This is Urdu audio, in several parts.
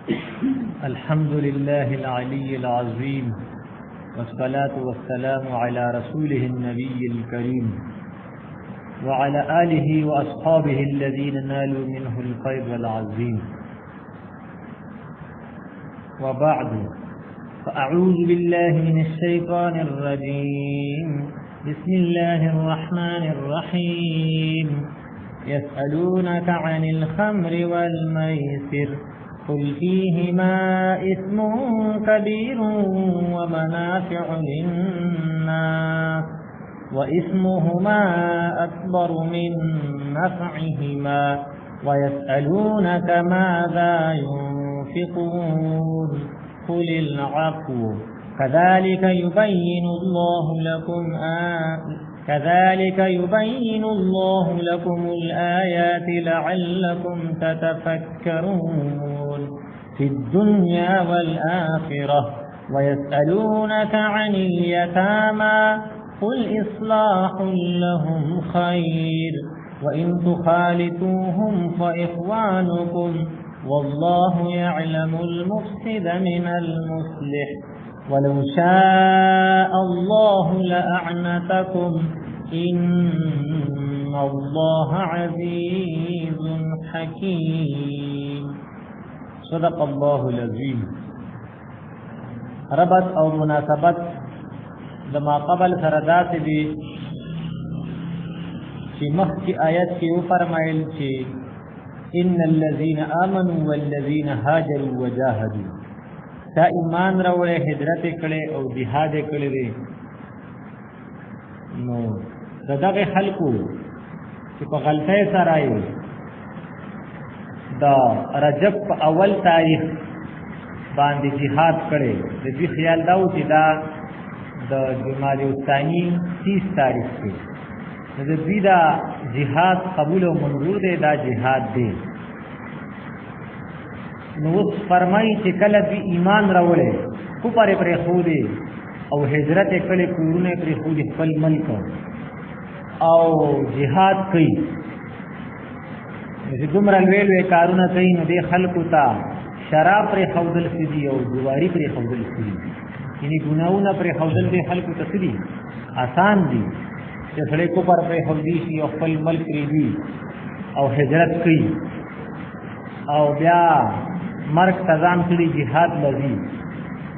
الحمد لله العلي العظيم، والصلاة والسلام على رسوله النبي الكريم وعلى آله وأصحابه الذين نالوا منه الخير العظيم. وبعد، فأعوذ بالله من الشيطان الرجيم. بسم الله الرحمن الرحيم. يسألونك عن الخمر والميسر قل فيهما إثم كبير ومنافع للناس وإثمهما أكبر من نفعهما ويسألونك ماذا ينفقون قل العفو كذلك يبين الله لكم الآيات لعلكم تتفكرون في الدنيا والآخرة. ويسألونك عن اليتامى قل إصلاح لهم خير وإن تخالطوهم فإخوانكم والله يعلم المفسد من المصلح ولو شاء الله لأعنتكم إن الله عزيز حكيم. صدق الله العظيم. ربط اور مناسبت دما قبل سردات دی چی مخ کی آیت کی فرمائل چی ان الذين آمنوا والذين هاجروا وجاهدوا، تا ایمان راوړې هجرت کړي او جهاد کړي دي. نو دغه خلکو چې په غلطۍ سره یې دا رجب په اول تاریخ باندې جهاد کړي، د دې خیال دا و چې دا د جمادی الثانی 30 تاریخ کې د دې دا جهاد قبول او منظور دی، دا جهاد دی. نو فرمایي چې کله دې ایمان راوړي کو پرې خو دي او هجرت کړي، کورونه پرې خو دي، خپل ملک او جهاد کوي، چې دومره لوی کارونه کوي، نو دې خلکو ته شراب پرې خودل سدي او جواری پرې خودل سدي، یعنی ګناونه پرې خودل دې خلکو ته سدي آسان دي چې سړی کو پرې خو دي شي او خپل ملک لري او هجرت کوي او بیا مرګ تزام کړي جهاد لذي.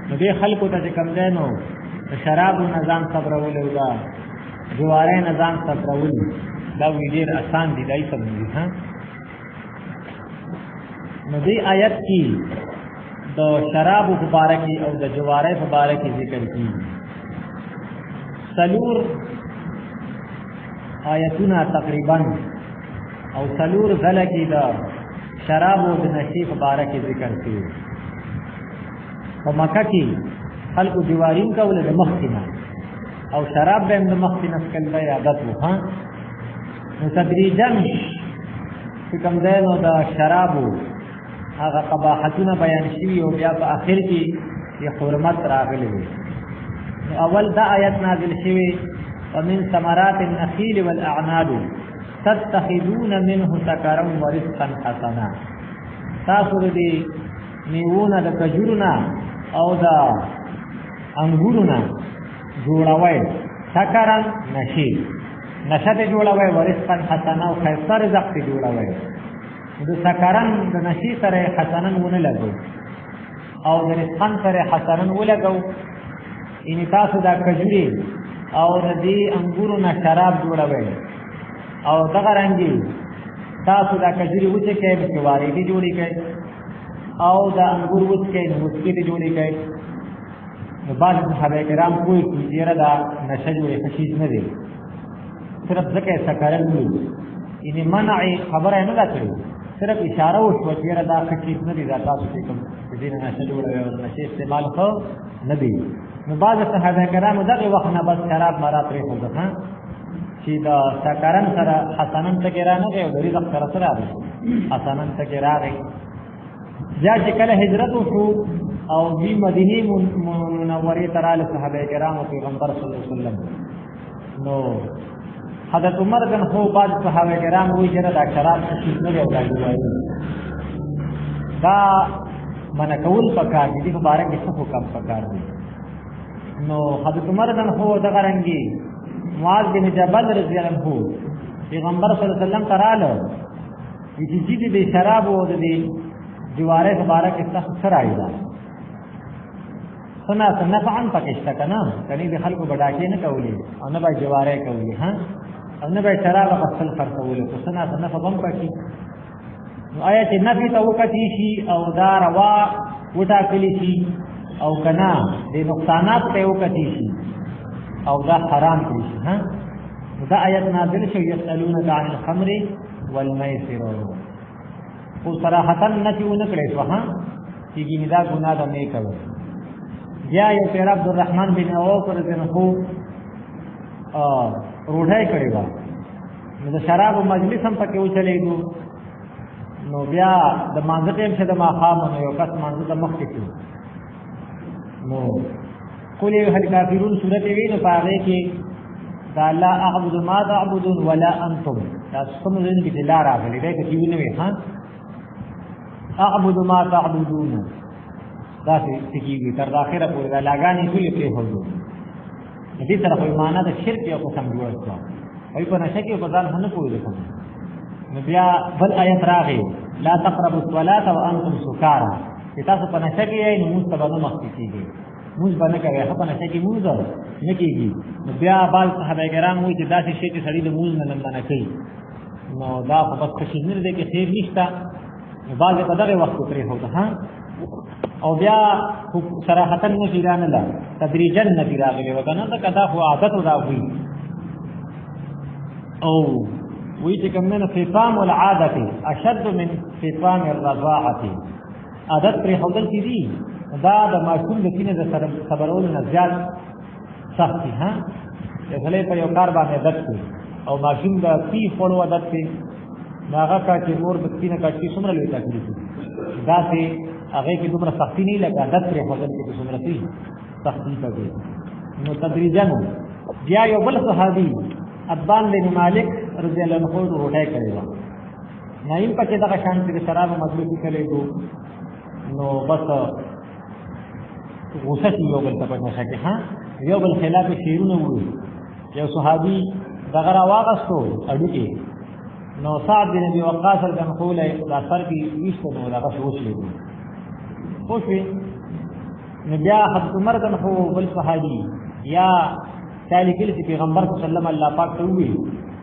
نو دې خلکو ته کم ده نو شراب نظام صبرول او دا جواره نظام صبرول دا ډیر آسان دي، دای سمجي. ها نو دې آیت کې د شراب مبارکي او د جواره مبارکي ذکر کړي. سلور آیتونه تقریبا او سلور ځله کې دا شراب او د نشي مبارکي ذکر کړي. په مکه کې خلکو دیوارین کول د مخکینه او شراب به د مخکینه کله عادت وو. ها نو تدریجا چې کوم ځای نو د شرابو هغه قباحتونه بیان شوي او بیا په اخر کې یې حرمت راغلی وي. اول دا آیت نازل شوی ومن ثمرات النخيل والأعناب تتخذون منه سكرا ورزقا حسنا. تاسو دې میوونه د کجورنا او د انګورنا جوړوي، سکرا نشي نشته جوړوي، ورزقا حسنا او خیر رزق جوړوي. د سکرن د نشي سره حسنن ونه لګو او د رزقن سره حسنن ولګو، ان تاسو دا کجوري او د دې انګورنا شراب جوړوي او دغه رنګي تاسو دا کجوري وڅ کې په واري دي جوړی کې او دا انګور وڅ کې نو وڅ کې جوړی کې. نو بعض صحابه کرام کوئی چیرې دا نشه جوړې خشیز نه دي، صرف ځکه سکرن وي، ان منع خبره نه راځي، صرف اشاره وشو چې دا خشیز نه دي، دا تاسو چې کوم دې نشه جوړوي او نشه استعمال خو نه دي. نو بعض صحابه کرام دغه وخت نه بس شراب مرا پرې خوده چې دا سکرن سره حسنن ته رانه او د رزق سره سره حسنن ته راغی. بیا چې کله هجرت وشو او دی مدینه منوره ته راغله صحابه کرام او پیغمبر صلی الله علیه وسلم، نو حضرت عمر بن خو بعض صحابه کرام وی چې دا شراب څه نه دی او دا من کول پکار دي په بارے کې څه حکم پکار دي. نو حضرت عمر بن هو دغه رنګي معاذ بن جبل رضی الله عنه پیغمبر صلی الله علیه وسلم تراله چې دې شراب او دې جواره په بارے کې څه سره ده سنا نفعا پکشته کنه کني د خلکو بډاکې نه کولې او نه به جواره کولې ها او نه به شراب خپل خرڅولې خو سنا نفع هم پکې. نو آیا چې نفي ته وکړي شي او دا روا وټاکلي شي او کنا د نقصانات ته وکړي شي او دا حرام کړي شي ها دا آیت نازل شو یسالونک عن الخمر والمیسر خو صراحتا نفي ونکړي شو ها چې دا ګناه ده نه کوي. بیا یو پیر عبدالرحمن بن عوف رضی الله عنه روډای کړی و نو د شراب مجلس هم پکې وچلېدو. نو بیا د مانځه team Shah the ماښام know you کس مانځه ته مخکې کړو نو قل ایها الکافرون سورت وی نو په هغې کې دا لا اعبد ما تعبدون ولا انتم تاسو کوم ځای کې لا راغلی دی چې ونه وي ها اعبد ما تعبدون دا څه کېږي تر اخره پورې دا لاګانې ټولې پرېښودو. دې سره خو معنا د شرک یو قسم جوړ شو وایي په نشه کې په ځان نه پوهېږو. نو بیا بل آیت راغی لا تقربوا الصلاة وانتم سکارى چې تاسو په نشه کې یې نو موږ ته به نه مخکې کېږي موږ به نه کوئ په نشه کې موږ نه کېږي. نو بیا بعض صحابه کرام وایي چې داسې شی چې سړي د موږ نه منع کوي نو دا خو بس ښه نه دی کې خیر نشته. نو بعضې په دغې وخت کې پرېښوده ها او بیا صراحتا نفي رانله تدریجا نفي راغلی و که نه ځکه دا خو عادت دا وي او وی چې کوم نه فطام العادة اشد من فطام الرضاعة عادت پرې ښودل چې دي دا د ماشوم د سینې د خبرولو نه زیات سخت دي ها د سړی په یو کار باندې عادت کړي او ماشوم د پي خوړو عادت کړي نو هغه کار چې مور د سینې کار چې څومره لوی تکلیف دي داسې هغې کې دومره سختي نه وي لکه عادت پرې ښودل کې چې څومره سختي پکې. نو تدریجا بیا یو بل صحابي ابان بن مالک رضی الله عنه روټای کړی و نایم پکې دغه شان چې شراب مجلس کړي نو بس غوسه یو بل ته پټه شي ها یو بل خلاف شیرونه وو یو صحابي دغه راواغستو اډو کې نو سعد بن ابي وقاص الجنحول دا سر کې ویشته نو دغه شوش لیدو خوشي نو بیا حضرت عمر بن هو بل صحابي یا تعالی کله چې پیغمبر صلی الله علیه وسلم الله پاک ته وی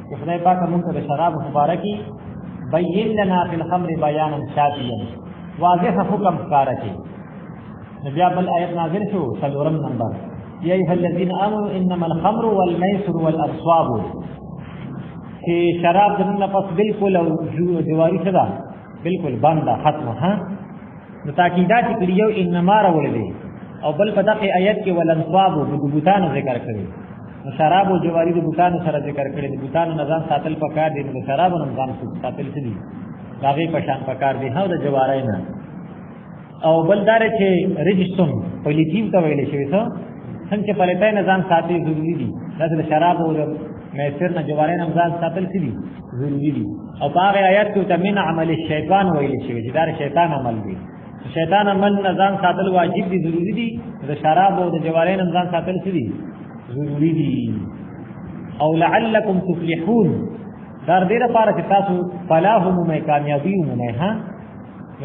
چې خدای پاک موږ ته شراب مبارکي بین لنا فی الخمر بیانا شافیا واضح حکم کار کوي. نبی بل آیت نازل شو سلورم نمبر یا ایها الذین آمنوا انما الخمر والمیسر والانصاب چې شراب دنه پس بالکل او جواری شدا بالکل بنده ختمه ها نو تاکیدات کړیو انما راولې او بل په دغه آیت کې ولانصاب د بوتانو ذکر کړی. نو شراب او جواری د بوتانو سره ذکر کړی د بوتانو نظام ساتل پکار دي د شراب او نظام ساتل څه دي هغه په شان پکار دي هاو د جواری نه. او بل دار چې رجستون پولیټیو ته ویل شوی څه څنګه پلیتای نظام ساتي ضروری دي د شراب او میسر نه جواری نظام ساتل څه دي ضروری دي. او هغه آیات کې تمن عمل الشیطان ویل شوی چې دا شیطان عمل دی شیطان عمل نظام ساتل واجب دي ضروری دي د شراب او د جواری نظام ساتل څه دي ضروری دي. او لعلکم تفلحون دا دې لپاره چې تاسو فلاح مو کامیابی مو نه ها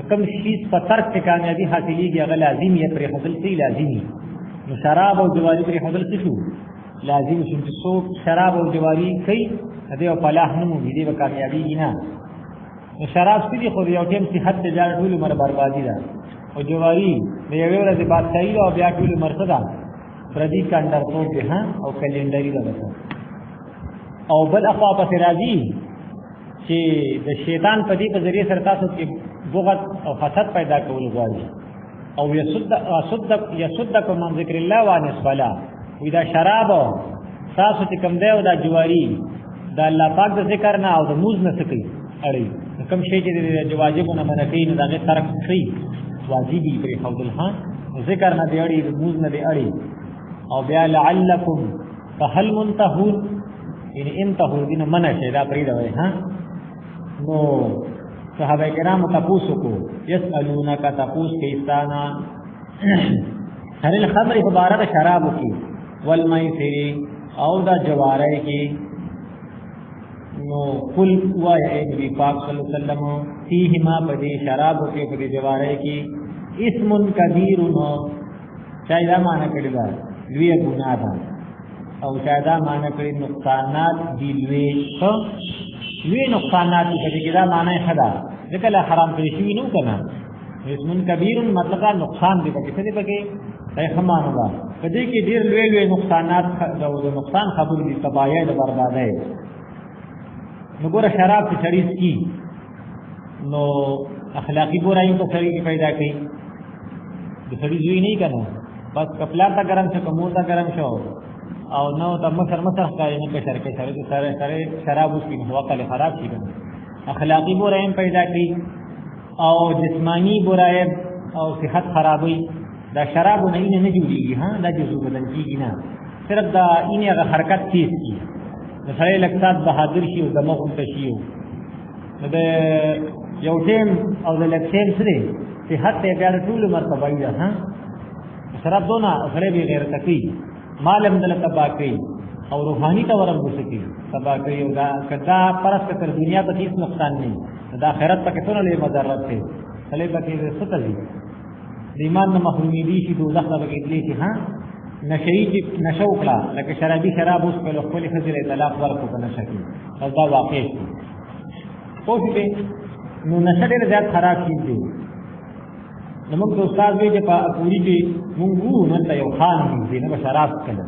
کوم شي په ترک کې کامیابی حاصلېږي هغه لازم یې پرې خپل شي لازمي. نو شراب او جواری پرې خپل شي لازم شي چې څوک شراب او جواری کوي دې او فلاح نه مو دې به کامیابی نه. نو شراب سړي خو یو ټیم صحت ته ځان ټول عمر بربادي ده او جواری د یوې ورځې بادشاہي او بیا ټول عمر څه ده پردي کاندر ته ها او کلندري ده. او بل اخوا په راځي چې د شیطان په دې په ذریعہ سره تاسو کې بغض او حسد پیدا کول غواړي او یصدق من ذکر الله وعن الصلاه وې دا شراب تاسو چې کوم دی او دا جواری دا الله پاک د ذکر نه او د موز نه سکی اړي کوم شی چې د واجبونه منکې نه دغه ترک کوي واجبي پرې خپل ها ذکر نه دی اړي د موز نه دی اړي. او بیا لعلکم فهل منتهون ان انتهوا دین منع شي دا پرې دی ها نو صحابہ کرام تپوسو کو یسألونک تپوس کے استانا هل الخمر فبارد شراب کی والمیسر او دا جوارے کی نو قل ہوا ہے نبی پاک صلی اللہ علیہ وسلم فیہما پدی شراب کے پدی جوارے کی اسم کبیر نو شاید معنی کردی دا لوی گناہ دا او شاید معنی کردی نقصانات دی لوی نقصانات دی پدی کدا معنی خدا ذکر حرام کردی شوی نو کنا اسم کبیر مطلب نقصان دی پکی سدی پکی خمان ہوگا کدی کی دیر لوی نقصانات نقصان خبر دی تباہی دا بربادی نو گورا شراب سے شریف کی نو اخلاقی برائیوں کو شریف کی پیدا کی جو شریف ہوئی نہیں کرنا بس کپلا تا گرم شو کمور تا گرم شو او نو تا مصر کاری نکا شرکے سرے شراب اس کی وقل خراب کی کرنا اخلاقی برائیوں پیدا کی او جسمانی برائیوں او صحت خرابی دا شراب نہیں نہ جوڑی گی ہاں دا جزو بدن کی نا صرف دا انہیں اگر حرکت چیز کی سڑے لگتات بہادر شیو دماغ انتا شیو دا یو ٹیم او دا لگ ٹیم سرے صحت تے بیار طول مرتبائی دا ہاں شراب دونا سڑے بھی غیر تکی مالم دل تباکی او روحانی تورم بسکی تباکی او دا کتا پرس کتر دنیا تا کیس نقصان نہیں دا خیرت پا کتونا لے مدرد تے سلے پاکی ستا دی ایمان نہ محرومی دی شي دوزخ ته بګیدلی شي ها نشئی نشو کړه لکه شرابي شراب اوس په خپل خزر طلاق ورکو کنه شي او دا واقع شي پوښتې نو نشه ډېر زیات خراب شي دي نو موږ استاد وی چې په پوری کې موږ نه ته یو خان دي نه شراب کړه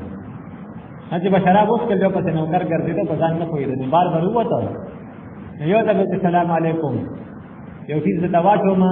چې به شراب اوس کله په نوکر ګرځي ته ځان نه کوي نو بار بار وته یو ته السلام علیکم یو چیز ته واچو ما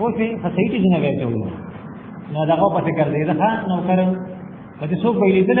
او په صحیح دې نه وایته نو دا کو پته کړ دې ښا نو کړ پته څوک ویلې دل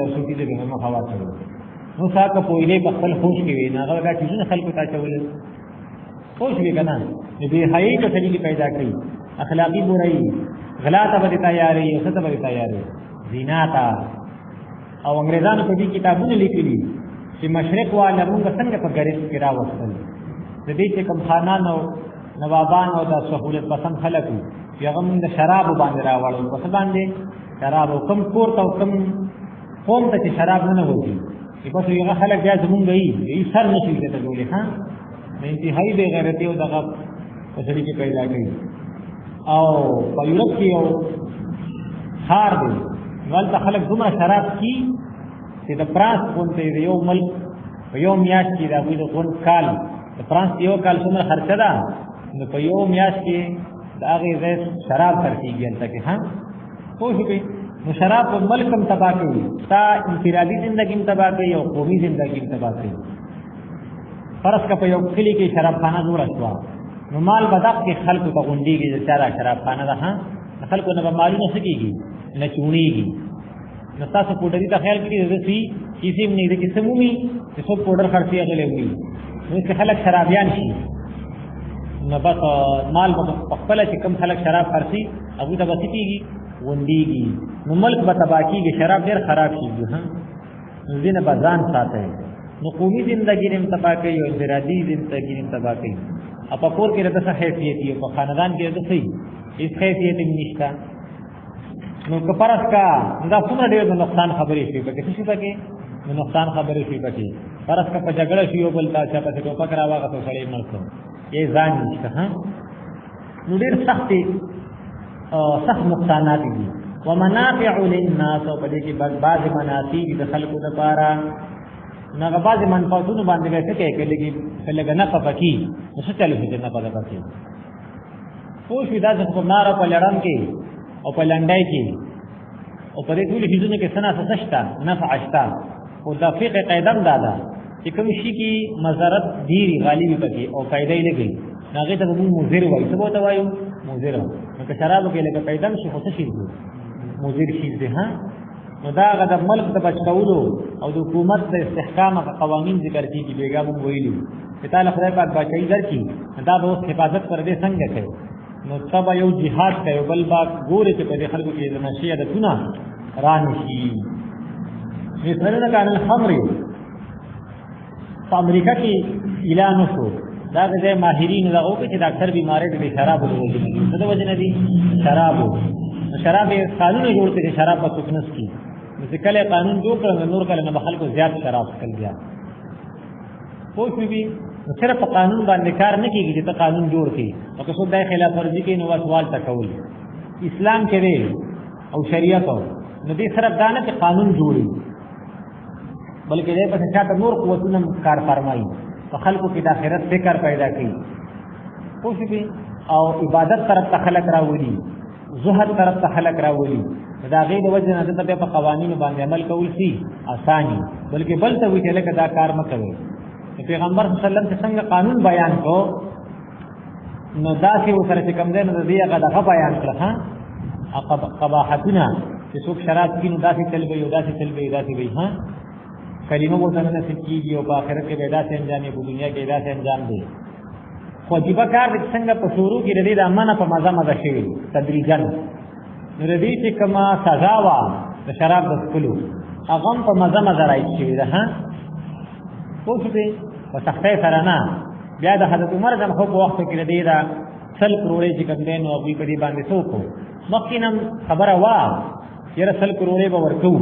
یو څه دې به ما خواړ نو ساکه پویلې په خپل خوش کې وینا هغه دا چې خلکو ته چول خوش وی کنه دې هاي ته دې پیدا کړی اخلاقی برائی غلا ته به تیاری او څه ته به تیاری زنا تا او انګريزانو په دې کتابونه لیکلي چې مشرق والا موږ څنګه په غریب کې راوستل د دې چې کوم خانان او نوابان او د سہولت پسند خلک چې هغه موږ شراب باندې راوړل په څه باندې شراب او کم کور ته کم قوم ته چې شراب نه وځي چې په یوه خلک بیا زمونږ یې سر نشي ته جوړې ها نه انتهایی بے غیرتی او دغه پسړي کې پیدا کړي او په یورپ کې یو خار دی ولته خلک دومره شراب کی چې د فرانس غونډې یو ملک په یو میاشت کې د هغوی د غونډ کال د فرانس یو کال څومره خرچه ده نو په یو میاشت کې د هغې ځای شراب خرڅېږي هلته کې ها پوه شوې نو شراب په ملک هم تباه کوي ستا انفرادي زندګي هم تباه کوي او قومي زندګي هم تباه کوي فرض که په یو کلي کې شرابخانه جوړه شوه نو مال به دغسې خلکو ته غونډېږي چې چا دا شرابخانه ده ها د خلکو نه به مالونه څه کېږي نه چوڼېږي نو تاسو پوډري ته خیال کړي د سی کیسې هم نه د کیسه مومي چې څوک پوډر خرڅي هغه وي نو چې خلک شرابیان شي نو بس مال به خپل چې کم خلک شراب خرڅي هغه ته به څه کېږي غونډېږي نو ملک به تباه کېږي شراب ډېر خراب کېږي ها نو دې نه به ځان ساتئ نو قومي زندګي هم تباه کوي او انفرادي زندګي هم تباه کوي او په کور کې د څه حیثیت یو په خاندان کې د څه هیڅ حیثیت نشته نو که فرض کا دا څومره ډېر د نقصان خبرې شي پکې څه شي پکې د نقصان خبرې شي پکې فرض کا په جګړه شي یو بل تا چې په ټوپک راواغه سړی مړ شو یې ځان نشته ها نو ډېر سخت نقصانات دي ومنافع للناس او په دې کې بعض منافع د خلکو لپاره نغه بعض منفعتونه باندې څه کوي کې لګ نه پکې نو څه چلو چې نه پکې خو شي دا څه په نار په لړم کې او په لنډای کې او په دې ټول هیڅونه کې سنا سشتا نفع شتا او دا فقه قاعده دادا چې کوم شي کې مضرت ډیری غالبي پکې او فائدې لګي هغه ته موږ مضر وایو څه بوته وایو مضر نو که شراب کې لګ قاعده شي خو څه شي مضر شي ده ها نو دا غد ملک د بچکولو او د حکومت د استحکام قوانین ذکر کیږي بیګا مونږ ویلو چې تعالی خدای پاک بچی درکې دا به اوس حفاظت پر دې څنګه کوي نو تبا یو جهاد کوي بل با ګورې چې په دې خلکو کې د نشي عادتونه رانشي مثلا کان الخمر په امریکا کې اعلان وشو دا د ماهرین دا او چې د اکثر بیماری د شراب د وجې نه د وجې نه دي شراب قانون جوړ کړي شراب په سکنس کې چې کله قانون جوړ کړ نور کله نه خلکو زیات شراب څکل بیا پوه شئ صرف په قانون باندې کار نه کیږي چې ته قانون جوړ کړي او که څوک د خلاف ورزي کوي نو سوال تکول اسلام کې دی او شریعت نو دې صرف دا نه چې قانون جوړي بلکې دې په چاته نور قوتونه کار فرمایي په خلکو کې د آخرت فکر پیدا کوي پوه شئ او عبادت طرف ته خلک راولي زهد طرف ته خلک راولي دا غي د وجه نه ته په قوانینو باندې عمل کول شي آساني بلکې بل ته وی چې لکه دا کار مکه پیغمبر صلی الله علیه وسلم چې څنګه قانون بیان کو نو داسې وسره چې کوم دی نو دې هغه دغه بیان کړه ها قباحتونه چې څوک شراب کینو داسې تل وي او داسې تل وي داسې وي ها کلمه مو څنګه نصیب کیږي او په آخرت کې به داسې انجام په دنیا کې داسې انجام دی خو عجیب کار دې څنګه په شروع کې دې د امانه په مزه مزه شي تدریجا نو دې چې کما سزا وا د شراب د سکلو هغه په مزه مزه راځي شي ده ها پوښتې په سختۍ سره نه بیا د حضرت عمر د خو په وخت کې لدی دا سل کروڑې چې کوم دین او په دې باندې څوک مخکینم خبره وا چې سل کروڑې به ورکو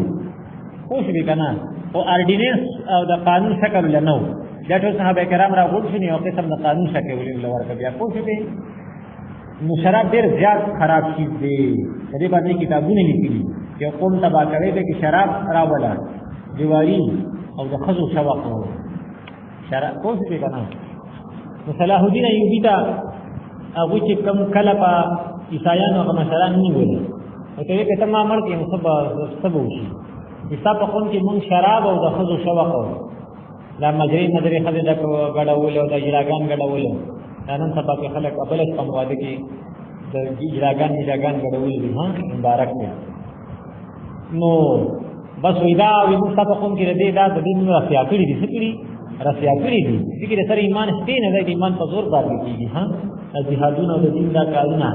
پوښتې کنه او اورډیننس او د قانون شکل لنو دا ټول صحابه کرام را غوښ شنی او قسم د قانون شکل ورکو بیا پوښتې نو شراب ډېر زیات خراب شي دی دې باندې کتابونه لیکلي چې قوم تبا کوي چې شراب راولا دیواری او د خزو شوق شرع کوم څه کنه نو صلاح الدین ایوبی دا هغه چې کم کله په عیسایانو هغه مشران نیول او ته کې تمام مړ کې سبب شي حساب په کوم کې مونږ شراب او د خزو شوق لا مجري خزه د غډول او د جلاګان غډول نن سبا کې خلک خپل کم واده کې د جلاګان غډول دي ها مبارک دی نو بس ودا وی مصطفی کوم کې دې دا د دین رسیا کړی دي سکړي رسیا کړی دي چې سره ایمان شته نه د ایمان په زور باندې کیږي ها جهادونه د دین دا کارونه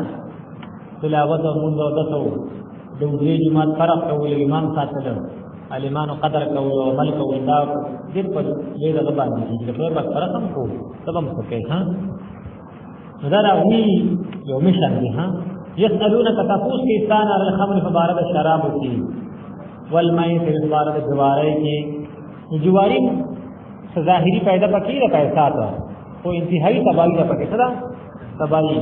تلاوت او مونږ او دسو د دې جماعت فرق کول ایمان ساتل علمانو قدر کول او عمل کول دا دې په دې د باندې چې په وخت فرق هم کو سبم کوي ها دا راوي یو مشن دي ها يسالونك تفوس کې انسان على الخمر فبارد الشراب کی والماء في البارد جواری کی جواری ظاهری پیدا پکې را پیسہ تا او انتهایی تباہی را پکې صدا تباہی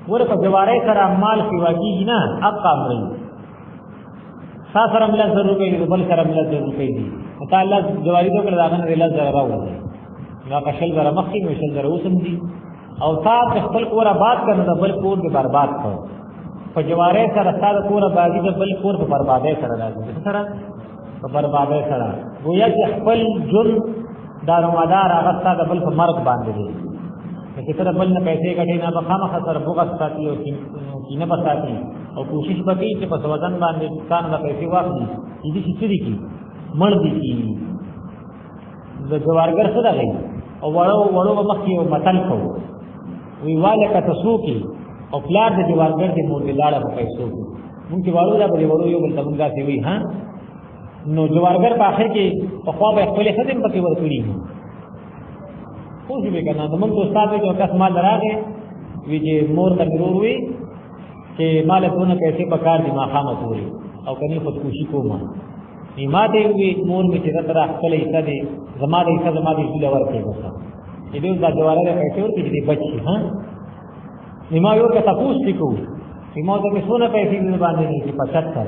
ورته جواری سره مال کی واقعي نه حق امر ساسر امل 100 روپے دی بل سره امل 100 روپے دی تعالی جواری تو کړه داغه نه لا زره راوړي دا کشل زره مخکې وشل زره وسم دي او تاسو خپل کور آباد کړه بل کور به برباد کړو په جواره سره ستاسو کور آبادی د بل کور په بربادۍ سره راځي سره په بربادۍ سره گویا چې خپل جن دارومدار هغه ستاسو بل په مرګ باندې دي چې تر بل نه پیسې کټي نه په خامخ سره بوغت ساتي او کینه بساتي او کوشش وکړي چې په وزن باندې ځان د پیسې واخلي دې چې څه دي کی مړ دي کی د جوارګر څه دی او وړو مخکې او متل کو وی والک تسوکی او پلار د جوارګر د مور د لاړه په پیسو مونږ چې وړو دا به وړو یو بل تمنګا سی وی ها نو جوارګر په اخر کې په خوا به خپل خدمت پکې ورکړي خو دې کنه د موږ استاد یو کس مال راغی وی چې مور د ضرور وی چې مال ته پیسې پکار دي ما خامت وی او کني خودکشي کومه ما دې وی مور می چې تر خپل حصہ دې زما دې ډول ورکړي وسه دې دا جوارګر پیسې ورکړي دې بچي ها نیمه یو که تاسو کو نیمه ته څونه پیسې دې باندې نه 75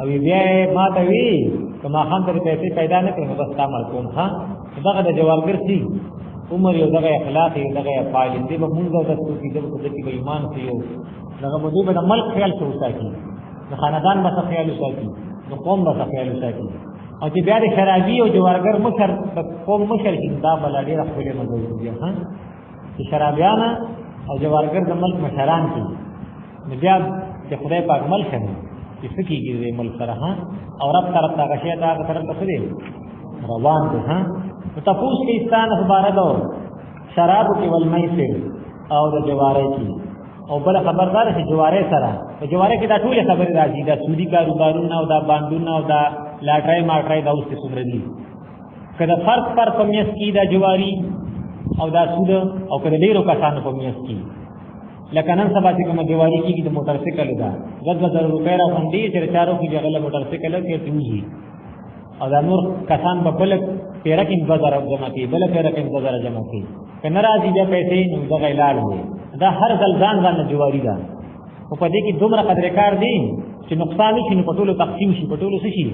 او بیا ما ته وی کما خان ته پیسې پیدا نه کړو بس تعامل کوم ها دغه د جوارګر سي عمر یو دغه اخلاق یو دغه فایل دې به مونږ د تاسو کې د ایمان سی یو دغه مودي به د ملک خیال شو ساتي د خاندان به خیال ساتي د قوم به خیال ساتي او چې بیا د شرابي او جوارګر مشر قوم مشر دا بلادي خپل مزوج دي ها چې شرابيانه او جوارګر د ملک مشران دي بیا د خدای پاک ملک نه چې سکیږي د ملک سره ها او رب طرف ته غشي دا طرف ته دي روان دي ها تفوس کې استان خبره ده شراب کې ول میسر او د جوارې کې او بل خبردار چې جواره سره په جواره کې دا ټول خبرې راځي دا سودی کاروبارونه او دا باندونه او دا لاټرای ماټرای دا اوس څومره دي کله فرق پر پمیس کې دا جواری او دا سود او کله ډیرو کسانو پمیس کې لکه نن سبا چې کوم جواری کې د موټر سایکل دا 10,000 روپۍ را باندې چې چارو کې جګړه موټر سایکل کې تیږي او دا نور کسان په بل پیره کې 2000 جمع کوي بل پیره کې 2000 جمع کوي کنه راځي بیا پیسې نو دا غیلال وي دا هر ځل ځان جواری ده او په دې کې دومره قدر کار دي چې نقصان شي نو په ټولو تقسیم شي په ټولو شي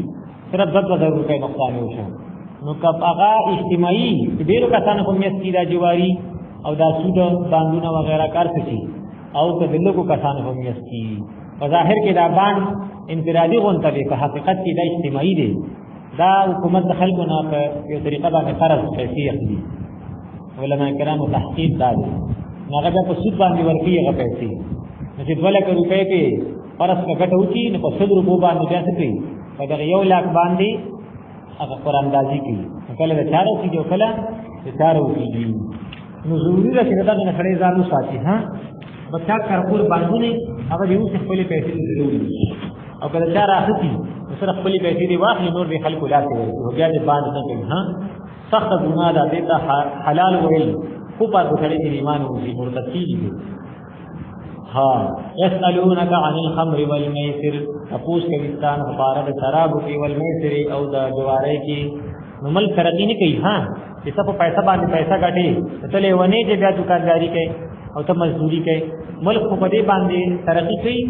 صرف 10,000 روپۍ نقصان وشي نو کله هغه اجتماعي ډیرو کسانو په میاشت کې دا جواری او دا سود باندونه وغیرہ کار شي او که دلکو کسانو په میاشت کې په ظاهر کې دا باند انفرادي غونډه ده په حقیقت کې دا اجتماعي دي دا حکومت د خلکو نه په یو طریقه باندې فرض پیسې اخلي علماء کرامو تحقیق دا دي هغه په سود باندې ورکړي هغه پیسې چې 2 لک روپۍ کې فرض کټه وچی نو په 100 روپو باندې بیا څه کوي په دغه 1 لک باندې هغه قرآن اندازي کوي کله د چارو کې کله د چارو کې نو ضروري ده چې دا نه خړې ځانو ساتي ها بچا کارکول باندې هغه یو څه خپل پیسې ضروري او کله چار اخلي سره خپل پیسې دی واخلي نور به خلکو لاته ورکړي بیا دې باندې نه کوي ها سخت ګناه ده دې حلال ویل خو په دې کې ایمان او مرتد دي ها يسألونك عن الخمر والميسر تپوس کويستان خبره شراب کې والميسر او د جواره کې نو مل فرقی نه کوي ها چې څه په پیسې باندې پیسې غټي ته له ونی چې بیا دکانداري کوي او ته مزدوري کوي ملک په دې باندې ترقی کوي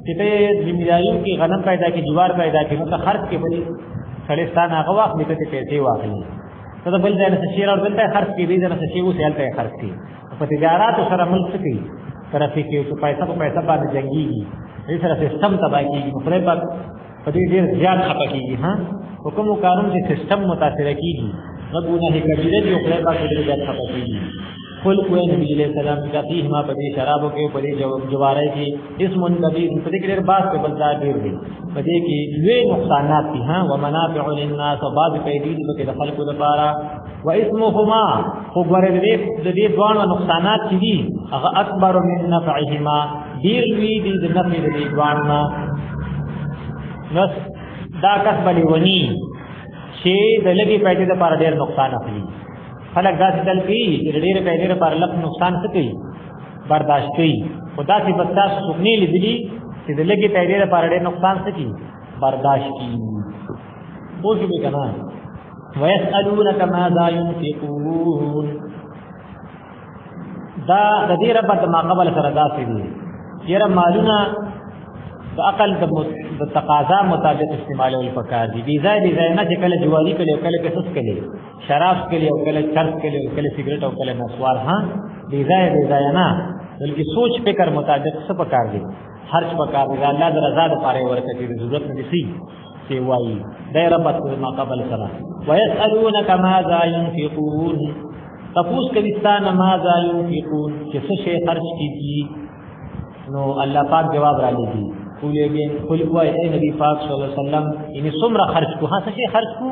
چې ته ذمہداریو کې غنم پیدا کې جوار پیدا کې نو خرج کې په خلستان هغه وخت دې ته پیسې واخلي ته بل ځای نه شیر او دلته خرج کې دې نه شي اوس هلته خرج کې په تجارت سره ملک کوي طرفي کې چې پیسې په پیسې باندې جنگيږي دې سره سیستم تباہ کیږي خپل په دې ډېر زیات خپه کیږي ها حکم او قانون چې سیستم متاثر کیږي غوونه کبیره دی خپل په دې زیات خپه کیږي قل کوه نبی علیہ السلام کا فيه ما پدې شرابو کې پدې جواره کې اسم کبیر پدې کې ډېر باس په بلدا ډېر دي پدې کې لوی نقصانات دي ها ومنافع للناس وبعض پیدې کې د خلقو لپاره واسمهما خو ګوره دې دوه نقصانات چې دي هغه اکبر من نفعهما ډېر لوی دي د نفع دې دوه نس دا کسب ونی چې د لګي پیدې لپاره ډېر نقصان اخلي خلق داسې دل کوي چې ډېر پیسې لپاره لږ نقصان څه کوي برداشت کوي خدا سي بس تاسو سپنی لیدلی چې د لګي پیسې لپاره ډېر نقصان څه کوي برداشت کوي پوه شئ کنه ويسألونك ماذا ينفقون دا د دې رب د ما قبل سره داسې دي یره مالونه د عقل د تقاضا مطابق استعمالول پکار دي بي ځای نه چې کله جواری کړي او کله کسس کړي شراب کړي او کله چرس کړي او کله سیګریټ او کله نسوار ها بي ځای نه بلکې سوچ فکر مطابق څه پکار دي خرج پکار دي الله د رضا لپاره ورکړي د ضرورت نه دي سی وایي دای رب ما قبل سره ويسألونك ماذا ينفقون تپوس کويستان ماذا ينفقون چې څه شي خرج کیږي نو الله پاک جواب را لګي قل وای اے نبی پاک صلی الله علیه وسلم یعنی څومره خرج کو ها څه خرج کو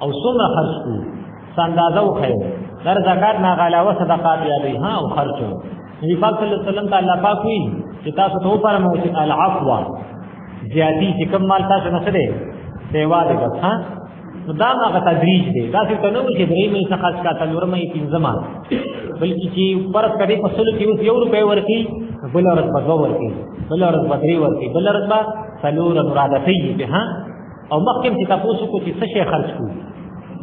او څومره خرج کو اندازه وخی در زکات نه علاوه صدقات یادي ها او خرج نبی پاک صلی الله علیه وسلم تعالی پاک وی چې تاسو ته فرمایي چې العفو زیادی چې کوم مال تاسو نه سره سیوا دې بس ها نو دا هغه تدریج دی دا څه ته نو چې درې مې څخه خرج کا تلور مې پنځما بلکې چې فرض کړي په سلو کې اوس 1 روپے ورکی بل ورځ په 2 ورکی بل ورځ په 3 ورکی بل ورځ په سلور مرادتي به ها او مخکې چې تاسو کو چې څه شي خرج کو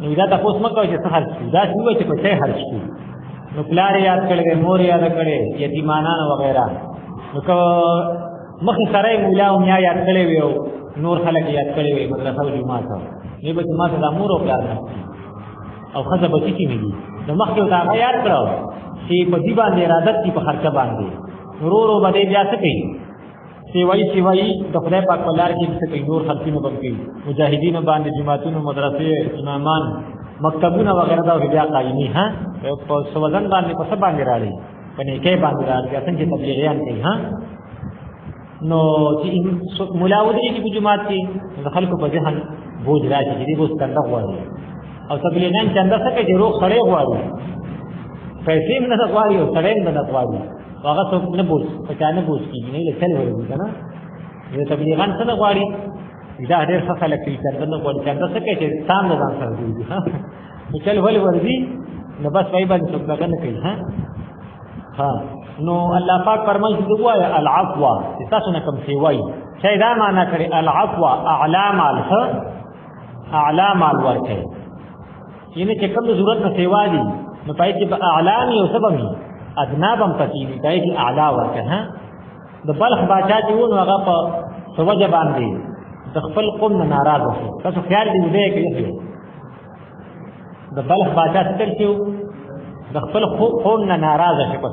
نو دا تاسو مکه چې څه خرج کو دا چې په څه خرج کو نو پلار یاد کړي مور یاد کړي یتیمانان وغیرہ نو کو مخ سره مولا او میا یاد کړي ویو نور خلک یاد کړي وي مدرسه او جمعه ته نه به جمعه د امور او پلار او خزه بچی کی نه نو مخکې دا یاد کړو چې په دې باندې اراده دي په خرچه باندې ورورو باندې بیا څه کوي سیوای د خدای پاک په لار کې څه کوي نور خلکینو باندې مجاهدین باندې جماعتونو مدرسې امامان مکتبونه وغیرہ دا بیا قایمي ها په سوزن باندې په سبا باندې راړي په نه کې باندې راړي څنګه تبلیغیان کوي ها نو چې مولا ودی کې په جماعت کې د خلکو په ذهن بوج راځي چې دې بوس کنده غواړي او تبلیغیان څنګه څه کوي روغ سره غواړي پیسې نه غواړي او سره نه غواړي هغه څوک نه بوج پچا نه بوج کیږي نه لکل ورږي کنه زه تبلیغان څه غواړي دا ډېر ښه خلک دي چې دا غواړي چې تاسو کې چې سام نه ځان سره دي ها چل ولې ورځي نو بس وای باندې څوک نه کوي ها نو الله پاک فرمایي چې وایا العفو تاسو نه کوم سی وای چې دا معنا کړي العفو اعلى مال ورکه یعنی چې کوم ضرورت نه سیوا دي نو پای کې اعلام یو سبب ادنا بم پتی دی پای کې اعلی ورکه ها د بلخ باچا چې ونه هغه په سوجه باندې د خپل قوم نه ناراض شو تاسو خیال دې دې کې د بلخ باچا ستل شو د خپل قوم نه ناراض شو په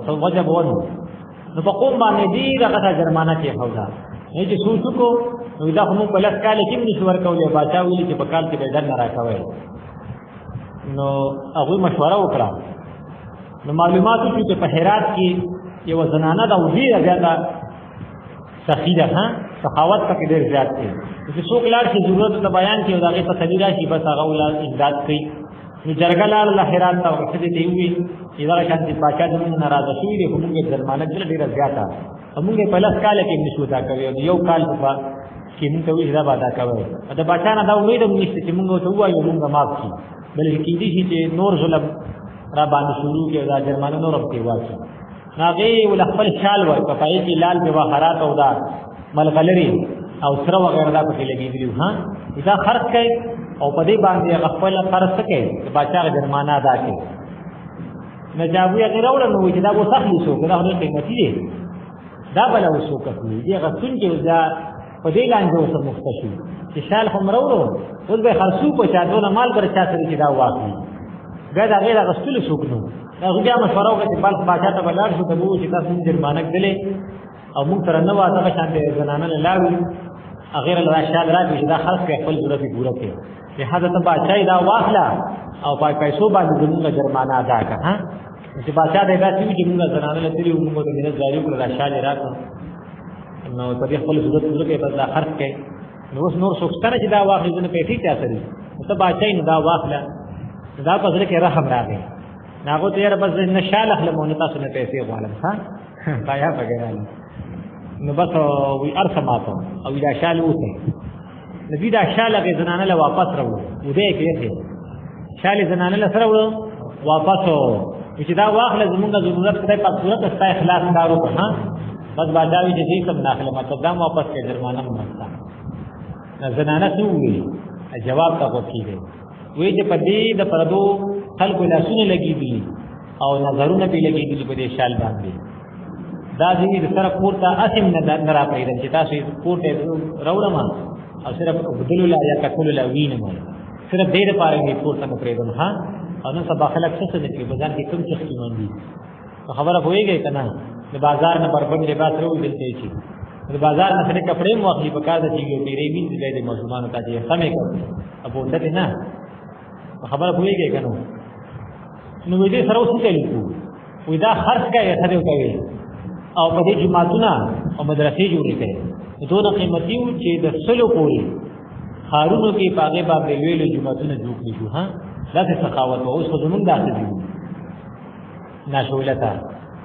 سوجه بونه نو په قوم باندې دې دغه جرمانه کې خوځا نه چې سوچو کو نو دا هم په لاس کال کې نشور کولې باچا ویل چې په کال کې به در نه راکوي نو هغه مشوره وکړه نو معلوماتو چې په هرات کې یو زنانه د وزیر بیا دا سخیده ها سخاوت پکې ډېر زیات دی چې څوک لار شي ضرورت د بیان کې او دغه په سړي راشي بس هغه ولر امداد کوي نو جرګه لال الله هرات ته ورسېدې دی وی چې دا شانتي باچا زموږ ناراضه شوی دی کومه ځرمانه ډېر زیاته موږ په لاس کال کې نشو دا کوي یو کال په کې موږ وی دا بادا کوي دا باچا نه دا امید هم نشته چې موږ ته وایو موږ معاف شي بلکې کې دي چې نور ظلم را باندې شروع کې دا جرمانه نور په واچي هغه ول خپل شال وای په پای کې لال به وحرات او دا ملغلری او سره وغیرہ دا پکې لګېدلی ها دا خرڅ کوي او په دې باندې خپل خرڅ کوي باچا جرمانه ادا کوي نه جاوی غیر اول نو چې دا وو سخلی شو دا هغه قیمتي دی دا بل وسو کوي دی غسن کې دا په دې لاندې وسه مختشي چې شال هم راوړو اوس به خرڅو په چا دونه مال پر چا سره چې دا واقعي دا غیر غسل شو کنو دا غوډه مشوره وکړه چې بلخ باچا ته بلار شو ته وو چې تاسو جرمانه کړلې او موږ سره نو واځه شان دې زنانه لاوي غیر الله شال راځي چې دا خاص کې خپل ضرورت پوره کړي په حدا ته باچا دا واخلا او پای پیسو باندې موږ جرمانه ادا کړه ها چې باچا دې دا چې موږ زنانه له تیری موږ ته نه ځای کړل شال راکړه نو په دې خپل ضرورت پوره کړي بس دا خرڅ کړي نو اوس نور څوکستانه چې دا واخلې نه پیټي چا سره ته باچا نه دا واخلا دا په ځل کې رحم راغی ناغو ته یې بس نشاله خلمونه تاسو نه پیسې غواړم ها پایا وغیرہ نو بس وی ارسماتو او دا شال وته نبی دا شال غي زنانه له واپس راوړو و دې کې ته شال زنانه له سره وړو واپس چې دا واخله زمونږه ضرورت کړه په صورت استا اخلاص کارو ها بس باندې چې دې کوم داخله مطلب دا واپس کې جرمانه مونږه زنانه څو وی جواب تا کوي وی چې په دې د پردو خلکو لاسونه لګېدلي او نظرونه پې لګېدلي په دې شال باندې دا ځینې د سره کور ته اسم نه را پرېږدم چې تاسو کور ته راوړم او صرف بدلو لا یا کټولو لا وینم صرف دې لپاره یې کور ته نه پرېږدم ها او نن سبا خلک څه نه کوي بازار کې کوم څه قیمت دي خبره پوهېږئ که نه د بازار نه بربند لباس راوړي دلته شي د بازار نه سره کپړې مو اخلي په کار ده چې یو ډېرې وینځي دی د ماشومانو ته چې سمې کوي ابو دته نه خبره پوهېږئ که نو نو دې سره اوس څه لیکو وې دا خرڅ کوي څه کوي او په دې جماعتونه او مدرسې جوړې کړي دونه قیمتي وو چې د سلو پورې خارونو کې پاګې باندې ویلو جماعتونه جوړ کړي شو ها دا څه سخاوت او اوس زمونږ داسې دي ناشولته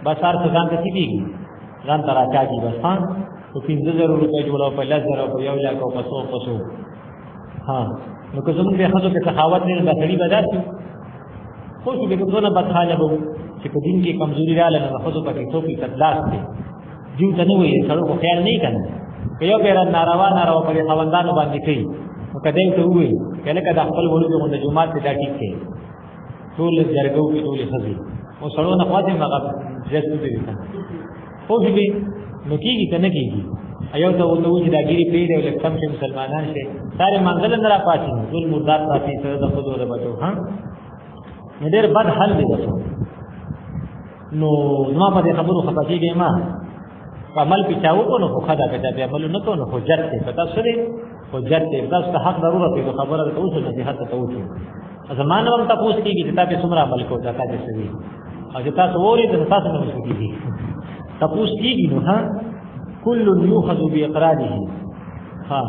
بس هر څه ځان ته کېږي ځان ته راکاږي بس ها په 15000 روپۍ جوړو په 10000 په 1 لک او په 100 ها نو که زمونږ د ښځو کې سخاوت نه د سړي به داسې خو چې به دونه بدحاله به چې په دین کې کمزوري رااله نو ښځو پکې څوک تدلاس دی دیو ته نه وایي سړو خو خیال نه کنه که یو پیر ناروا په خاوندانو باندې کوي نو کدی ته وایي کله کله خپل ورته د جمعات ته دا ټیک دی ټول جرګو کې ټول ښځې او سړو نه خواته مغه جسد دی کنه خو دې نو کېږي کنه کېږي ایو ته وته چې دا ګيري پیډ او لکم چې مسلمانان شي سارے منځل نه را پاتې ټول مردار پاتې سره د خود ولا بچو ها ډېر بد حل دی تاسو نو نو په دې خبرو خپاتېږي ما عمل پیچاو کو نو خدا کته به عمل نه کو نو حجت ته پتا سره حجت ته تاسو ته حق ضرورت دی خبره ته اوسه نه حق ته اوسه زمانه هم تاسو کېږي چې تاسو څومره عمل کوئ دا تاسو سوي او چې تاسو وری ته تاسو نه وسوږي تاسو کېږي نو ها كل يؤخذ باقراره ها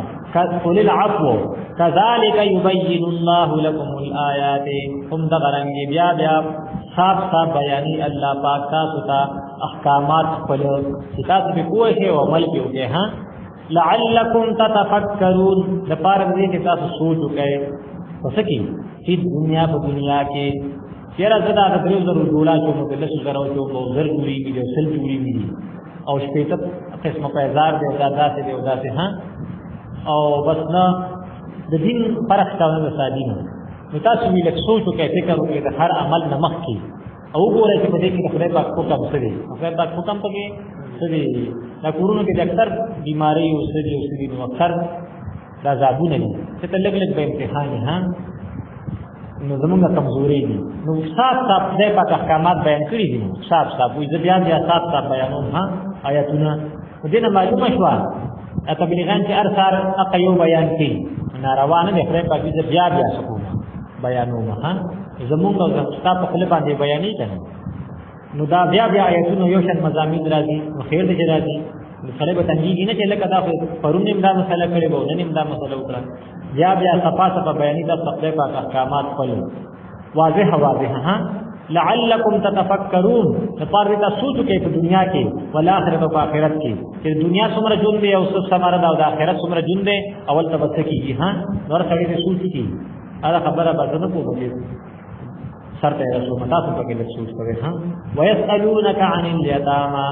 قل العفو كذلك يبين الله لكم الآيات هم دغرنګ بیا صاف بیانی الله پاک تاسو ته احکامات خپل چې تاسو به کوی شي او عمل کوئ ها لعلکم تتفکرون د پاره دې کې تاسو سوچ وکړئ پس کې چې دنیا په دنیا کې چیرې زدا د درو زرو ډولا چې په لسو زرو چې په زر جوړي دي او سل جوړي دي او شپږ قسمه پیزار دی دا داسې دی او داسې ها او بس نه د دین فرق کاوه د سادین نو تاسو ویل سوچ وکړئ فکر وکړئ د هر عمل نه مخ کې او ګورئ چې په دې کې د خدای پاک حکم څه دی خدای پاک حکم پکې څه دی دا کورونو کې د اکثر بیماری او څه دي نو اکثر دا زابونه دي چې لږ لږ به امتحان ها نو زمونږه کمزوري دي نو صاف خدای پاک احکامات بیان کړی دي صاف وي ځ بیا صاف بیانوم ها آیاتونه دینه معلومه شو تبلیغان چې ارثار اقیو بیان کړي ناروا نه دی خدای پاک دې بیا سکو بیانوم ها زمونږه صاف په خپل باندې بیانې کړي نو دا بیا آیاتونه یو شان مضامین راځي نو خیر دې راځي سره به تنګي نه چې لکه دا پرون نیم دا مسله کړي وو نن نیم دا مسله وکړه بیا صفا بیانې د خپل پاک احکامات خپل واضح ها لعلکم تتفکرون لپاره تاسو سوچ کې په دنیا کې ول آخرت او آخرت کې چې دنیا څومره جون دی او څومره د آخرت څومره جون دی اول تبص کیږي ها نور سړي دې سوچ کی دا خبره بدنه کوو سر ته رسول تاسو پکې د سوچ کوي ها ويسالونک عن الیتاما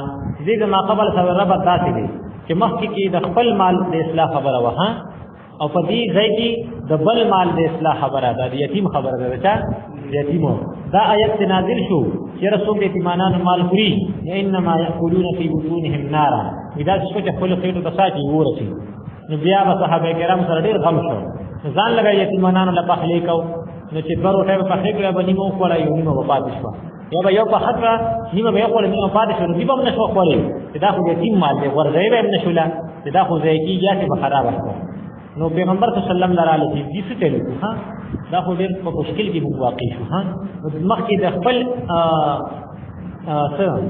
دې ما قبل سره رب تاسو دې چې مخکې کې د خپل مال د اصلاح خبره وها او په دې ځای کې د بل مال د اصلاح خبره ده د یتیم خبره ده چې یتیمو دا آیت نازل شو چې رسول دې یتیمانو مال خوري انما یاکلون فی بطونهم نارا دا څه چې خپل خېټو ته ساتي ورسي نو بیا به صحابه کرام سره ډېر غم شو ځان لګا یتیمانو له پخلې کو نو چې برو ټایو په خېټو باندې مو کولا یو نیمه وپاتې شو یا به یو په خطر نیمه به یو نیمه پاتې شو دی به نشو خوري دا خو یتیم مال دی ورځي به نشولا دا خو ځای کې یا چې خراب شو نو پیغمبر صلی الله علیه وسلم دې څه تل ها دا خو ډېر په مشکل کې واقع شو ها مخکې د خپل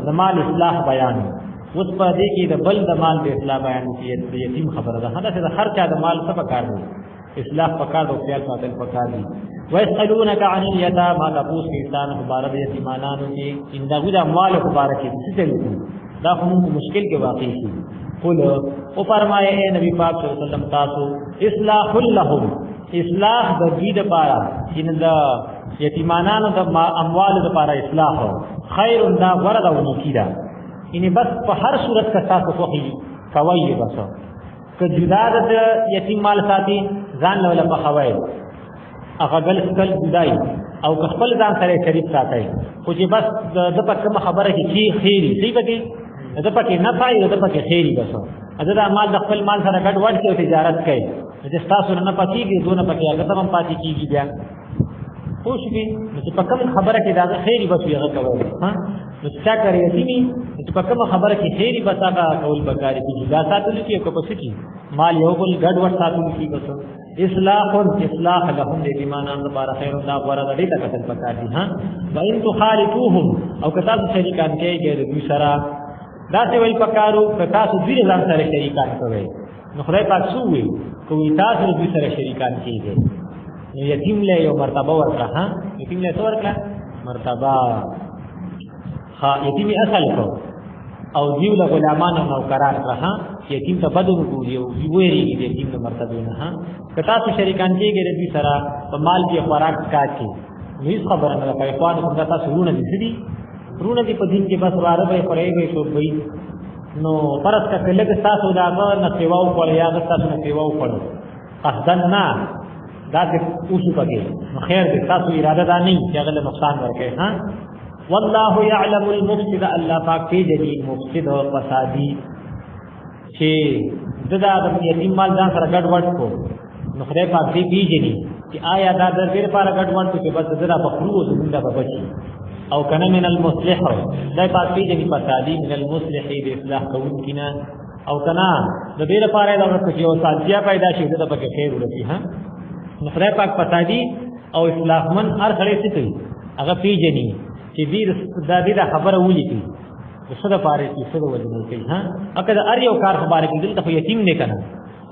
د مال اصلاح بیان اوس په دې کې د بل د مال د اصلاح بیان کې د یتیم خبره ده دا چې هر چا د مال څه پکار دی اصلاح پکار او خیال ساتل پکار دي ويسالونك عن اليتامى تبوس انسان مبارک یتیمانانو کې اندغه د اموال مبارک څه تل دا هم مشکل کې واقع شي قل او فرمائے اے نبی پاک صلی اللہ علیہ وسلم تاسو اصلاح لهم اصلاح د دې لپاره چې د یتیمانانو د اموال لپاره اصلاح خیر دا ورد او نکیدا یعنی بس په هر صورت کې تاسو کوی کوي بس که جدا د یتیم مال ساتي ځان له په خوي هغه بل کل جدای او خپل ځان سره شریک ساتي خو چې بس د پکه خبره کې خیری دی پکې دا پکې نه پای دا پکې خیری بس دا مال د خپل مال سره ګډ وډ کې تجارت کوي چې تاسو نه پاتېږي دونه پکې هغه ته هم پاتې کیږي بیا خوش دي چې په کوم خبره کې دا خیری بس یې کوي ها نو څه کوي یتیمی چې په کوم خبره کې خیری بس هغه کول بګاری دي دا ساتل کې کو پس کی مال یو بل ګډ وډ ساتل کې بس اصلاح لهم دې ایمانان لپاره خیر دا غوړه دې ته کتل پکار دي ها وان تخالفوهم او کتاب شریکان کې د دوی سره دا څه ویل پکارو که تاسو دې ځان سره شریکان کوي نو خدای پاک سو وي کوي تاسو دې سره شریکان کیږي نو یتیم له یو مرتبه ورکړه ها یتیم له ورکړه مرتبه ها یتیم اصل کو او دیو له غلامان او نوکران کړه یتیم ته بدو کوي او ویری دې یتیم له مرتبه نه ها که تاسو شریکان کیږي دې سره په مال کې خوراک کاږي هیڅ خبره نه کوي په اړه کوم تاسو رونه دي رونه دي په دین کې بس واره به پرېږي شو وي نو پرس کا کله کې تاسو داغه نه سیواو کول یا تاسو نه سیواو کول قصدن نه دا دې اوسو پکې نو خیر دې تاسو اراده دا نه چې هغه نقصان ورکړي ها والله يعلم المفسد الله پاک دې دې مفسد او فسادي چې ددا د یتیم مال ځان سره ګډ وډ کو نو خدای پاک دې پیژني چې آیا دا د دې لپاره ګډ وډ چې بس ددا په خلوص زنده به بچي او کنه من المصلح دا پاک پیژني فسادي من المصلح دې اصلاح کوون کینا او کنه د دې لپاره دا ورته یو ساتیا پیدا شي د پکې خیر ورسي ها نو خدای پاک فسادي او اصلاح من هر خړې څه کوي هغه پیژني چې دې د خبره ولي کوي څه د پاره چې څه وجه کوي ها اګه د ار یو کار خبره کې دلته یتیم نه کنه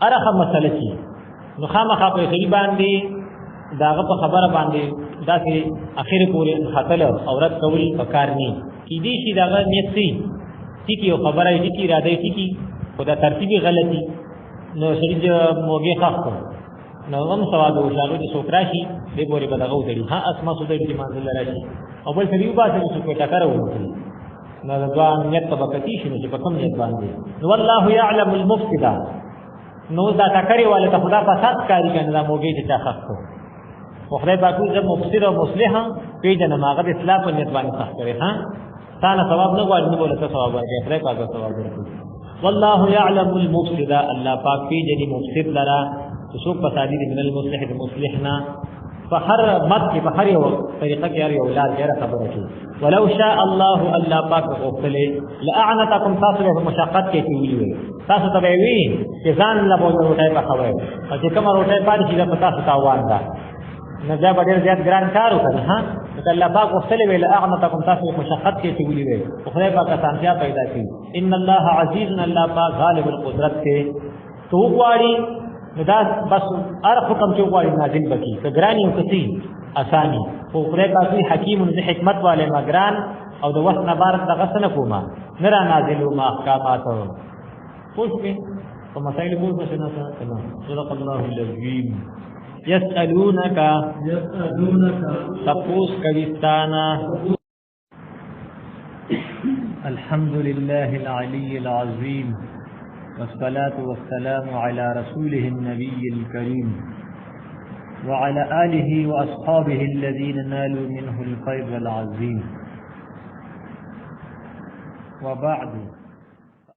ارخه مسله شي نو خامخا په خلی باندې داغه په خبره باندې دا چې اخر پورې خطل او رد کول پکار نه کی دې شي دا نیت سي ټیکی او خبره ټیکی را دی ټیکی خدا ترتیبی غلطی نو شریج موګه خاص نو هم ثواب او شالو چې سوکراشي دې پورې بدغه وتړي ها اسما سودې دې منزل راشي او بل سړي وباسي چې په ټکر وته نو دا نیت طبقتی شنو چې په کوم نیت باندې نو والله يعلم المفسد نو دا ټکرې والے ته خدا فساد کاری کنه دا موګه چې تا خاص خو خدای پاک چې مفسد او مصلح پیژنه ماغه اصلاح په نیت باندې خاص کړي ها تعالی ثواب نه غواړي نو بوله ثواب ورکړي خدای پاک ثواب ورکړي والله يعلم المفسد الله پاک پیژني مفسد لرا څوک فسادي من المصلح المصلحنا فهر مت کې په هر یو طریقه کې یو اولاد ډیره خبره کوي ولو شاء الله الله پاک غوښتلې لاعنتکم تاسو له مشقت کې ویلي تاسو ته وی چې ځان له بوله روټه په خوي او چې کوم روټه پاتې شي په تاسو تاوان ده نه دا ډیر زیات ګران کار وکړه ها ته الله پاک غوښتلې لاعنتکم تاسو له مشقت کې ویلي خدای پاک سانتیا پیدا کړي ان الله عزیز الله پاک غالب القدرت کې تو غواړي دا بس ار حکم چې غواړي نازل بکی کګرانی او کتی اسانی خو خدای پاک حکیم ذی حکمت والے مګران او د وخت نه بار د غسن کوما نرا نازل ما احکامات خوش په کوم مسائل مو څه نه صدق الله العظیم يسألونك تپوس کويستانا الحمد لله العلي العظيم والصلاة والسلام على رسوله النبي الكريم وعلى آله وأصحابه الذين نالوا منه الخير العظيم وبعد